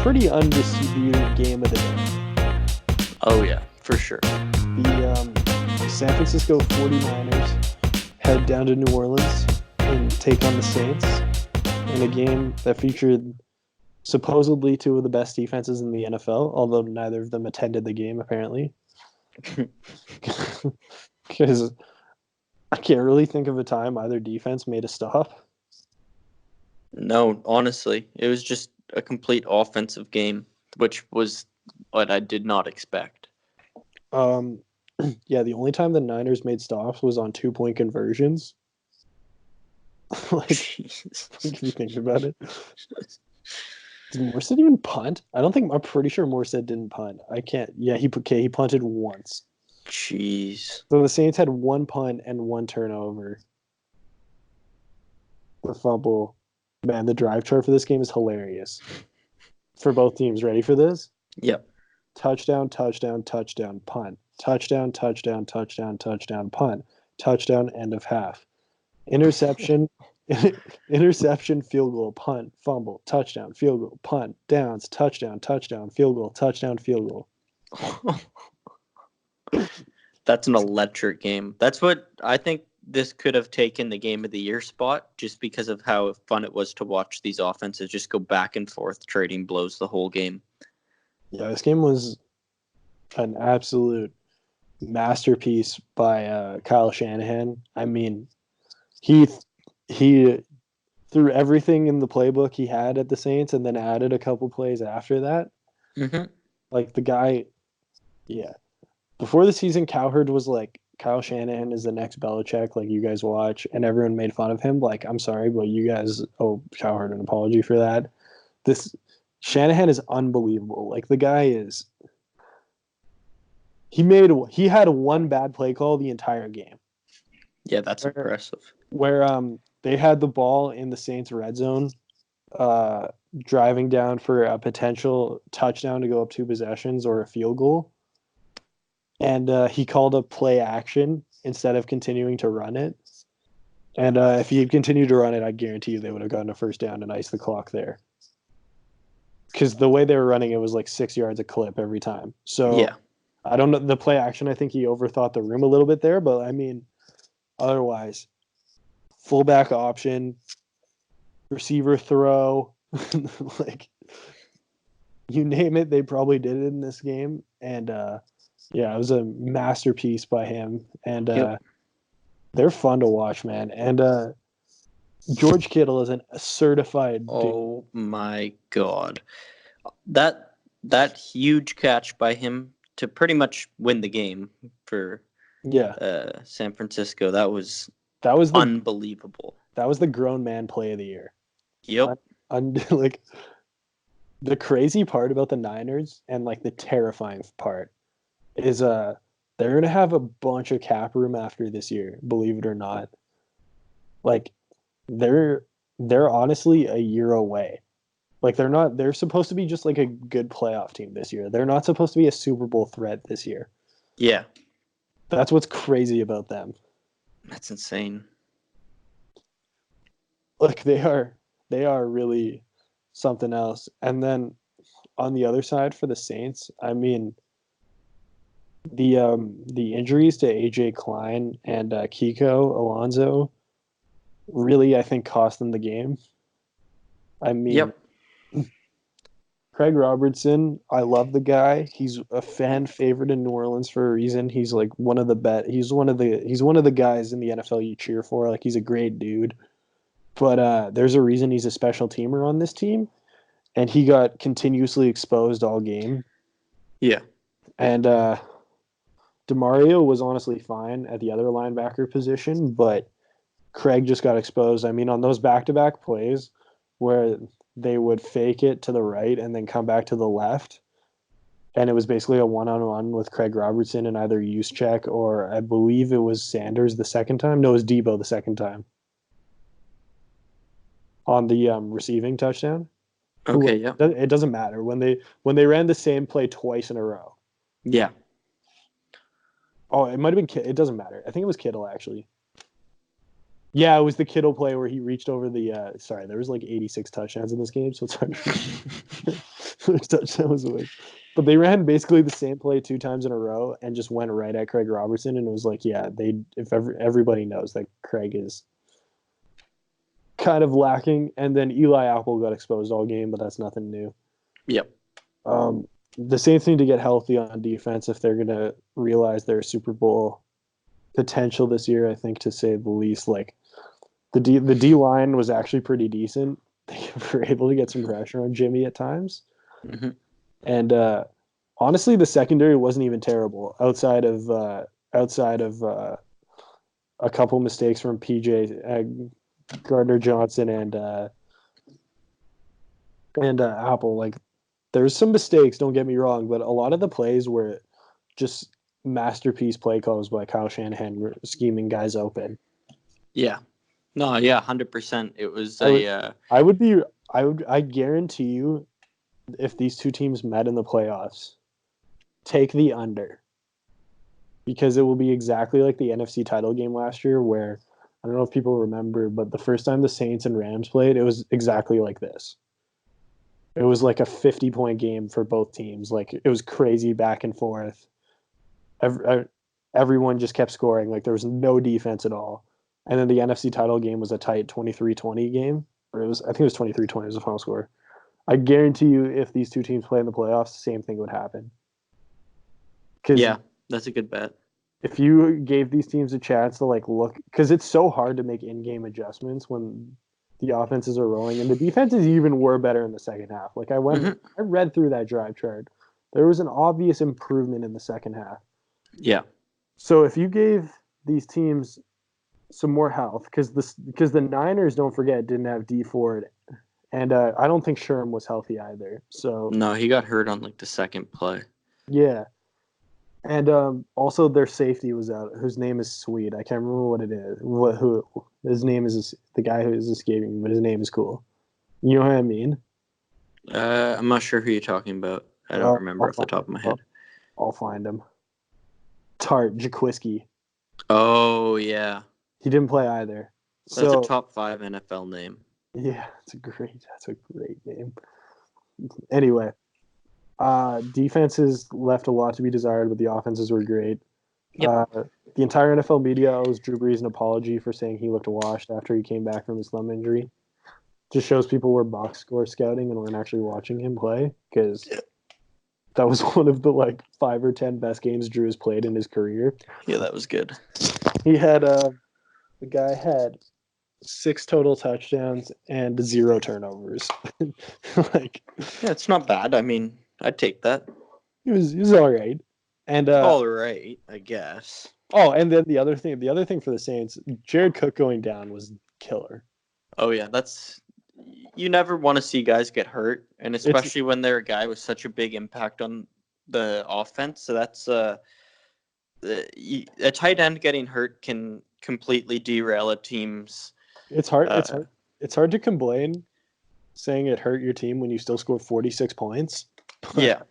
pretty undisputed game of the day. Oh, yeah, for sure. The San Francisco 49ers head down to New Orleans and take on the Saints in a game that featured supposedly two of the best defenses in the NFL, although neither of them attended the game, apparently. Because I can't really think of a time either defense made a stop. No, honestly, it was just a complete offensive game, which was what I did not expect. Yeah, the only time the Niners made stops was on 2-point conversions. If you think about it. Did Morstead even punt? I'm pretty sure Morstead didn't punt. I can't. Yeah, he punted once. Jeez. So the Saints had one punt and one turnover. The fumble. Man, the drive chart for this game is hilarious. For both teams. Ready for this? Yep. Touchdown, touchdown, touchdown, punt. Touchdown, touchdown, touchdown, touchdown, punt. Touchdown, end of half. Interception, interception, field goal, punt, fumble, touchdown, field goal, punt, downs, touchdown, touchdown, field goal, touchdown, field goal. That's an electric game. That's what I think this could have taken the game of the year spot, just because of how fun it was to watch these offenses just go back and forth trading blows the whole game. Yeah, this game was an absolute masterpiece by Kyle Shanahan. I mean, he threw everything in the playbook he had at the Saints and then added a couple plays after that. Mm-hmm. Like the guy, yeah. Before the season, Cowherd was like, Kyle Shanahan is the next Belichick, like you guys watch, and everyone made fun of him. Like, I'm sorry, but you guys owe Cowherd an apology for that. This Shanahan is unbelievable. Like the guy is. He had one bad play call the entire game. Yeah, that's impressive. Where they had the ball in the Saints red zone, driving down for a potential touchdown to go up 2 possessions or a field goal. And he called a play action instead of continuing to run it. And if he had continued to run it, I guarantee you they would have gotten a first down and iced the clock there. Because the way they were running, it was like 6 yards a clip every time. So yeah. I don't know the play action. I think he overthought the room a little bit there, but I mean, otherwise, fullback option, receiver throw, like you name it, they probably did it in this game. And yeah, it was a masterpiece by him. And they're fun to watch, man. And George Kittle is a certified. Oh my God, that huge catch by him to pretty much win the game for San Francisco. That was unbelievable. That was the grown man play of the year. Yep. Like the crazy part about the Niners and like the terrifying part is they're gonna have a bunch of cap room after this year, believe it or not. Like they're honestly a year away. Like they're supposed to be just like a good playoff team this year. They're not supposed to be a Super Bowl threat this year. Yeah. That's what's crazy about them. That's insane. Like they are really something else. And then on the other side for the Saints, I mean the injuries to AJ Klein and Kiko Alonso really, I think, cost them the game. I mean, yep. Craig Robertson, I love the guy. He's a fan favorite in New Orleans for a reason. He's like one of the he's one of the guys in the NFL you cheer for. Like he's a great dude. But there's a reason he's a special teamer on this team, and he got continuously exposed all game. Yeah. And DeMario was honestly fine at the other linebacker position, but Craig just got exposed. I mean, on those back-to-back plays where they would fake it to the right and then come back to the left, and it was basically a one-on-one with Craig Robertson and either Juszczyk or I believe it was Sanders the second time. No, it was Debo the second time on the receiving touchdown. Okay, yeah. It doesn't matter when they ran the same play twice in a row. Yeah. Oh, it might have been It doesn't matter. I think it was Kittle actually. Yeah, it was the Kittle play where he reached over the. Sorry, there was like 86 touchdowns in this game, so it's hard. Which touchdown was a win. But they ran basically the same play 2 times in a row and just went right at Craig Robertson, and it was like, yeah, everybody knows that Craig is kind of lacking, and then Eli Apple got exposed all game, but that's nothing new. Yep. The Saints need to get healthy on defense if they're going to realize their Super Bowl potential this year, I think, to say the least. Like, the D line was actually pretty decent. They were able to get some pressure on Jimmy at times. Mm-hmm. And honestly, the secondary wasn't even terrible outside of a couple mistakes from PJ Gardner Johnson and Apple. Like, there's some mistakes, don't get me wrong, but a lot of the plays were just masterpiece play calls by Kyle Shanahan scheming guys open. Yeah. No, yeah, 100%. It was I guarantee you, if these two teams met in the playoffs, take the under. Because it will be exactly like the NFC title game last year, where, I don't know if people remember, but the first time the Saints and Rams played, it was exactly like this. It was like a 50-point game for both teams. Like, it was crazy back and forth. Everyone just kept scoring. Like, there was no defense at all. And then the NFC title game was a tight 23-20 game. Or I think it was 23-20 was the final score. I guarantee you, if these two teams play in the playoffs, the same thing would happen. Yeah, that's a good bet. If you gave these teams a chance to look, because it's so hard to make in-game adjustments when the offenses are rolling, and the defenses even were better in the second half. Like, I read through that drive chart. There was an obvious improvement in the second half. Yeah. So if you gave these teams some more health, because the Niners, don't forget, didn't have Dee Ford, and I don't think Sherm was healthy either. So no, he got hurt on the second play. Yeah. And also their safety was out, whose name is Sweet. I can't remember what it is. Who his name is, the guy who is escaping, but his name is cool. You know what I mean? I'm not sure who you're talking about. I don't remember off the top of my head. I'll find him. Tart Jaquiski. Oh yeah. He didn't play either. That's a top 5 NFL name. Yeah, that's a great name. Anyway. Defenses left a lot to be desired, but the offenses were great. Yep. The entire NFL media owes Drew Brees an apology for saying he looked washed after he came back from his thumb injury. Just shows people were box score scouting and weren't actually watching him play, because that was one of the 5 or 10 best games Drew has played in his career. Yeah, that was good. He had the guy had 6 total touchdowns and 0 turnovers. Yeah, it's not bad. I mean, I'd take that. He was all right. And all right, I guess. Oh, and then the other thing for the Saints, Jared Cook going down was killer. Oh yeah, you never want to see guys get hurt, and especially when they're a guy with such a big impact on the offense. So that's a tight end getting hurt can completely derail a team's. It's hard. It's hard to complain saying it hurt your team when you still score 46 points. Yeah.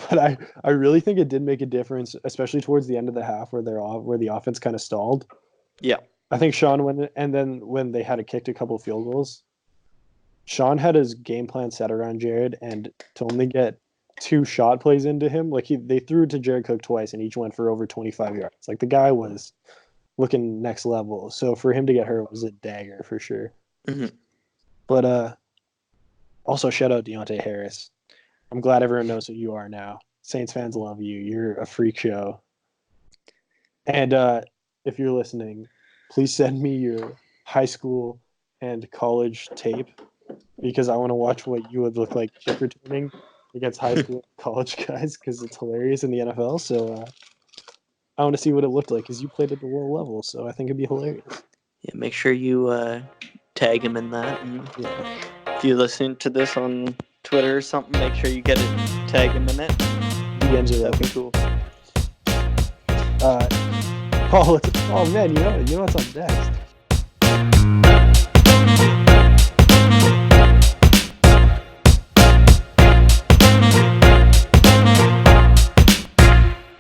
But I really think it did make a difference, especially towards the end of the half where the offense kind of stalled. Yeah. I think Sean went, and then when they had kicked a couple of field goals, Sean had his game plan set around Jared, and to only get 2 shot plays into him, they threw it to Jared Cook twice and each went for over 25 yards. The guy was looking next level. So for him to get hurt was a dagger for sure. Mm-hmm. But also shout out Deontay Harris. I'm glad everyone knows who you are now. Saints fans love you. You're a freak show. And if you're listening, please send me your high school and college tape, because I want to watch what you would look like kick returning against high school and college guys, because it's hilarious in the NFL. So I want to see what it looked like, because you played at the low level, so I think it'd be hilarious. Yeah, make sure you tag him in that. And if you're listening to this on Twitter or something, make sure you get it, tag him in it. That'd be cool. Oh man, you know what's up next?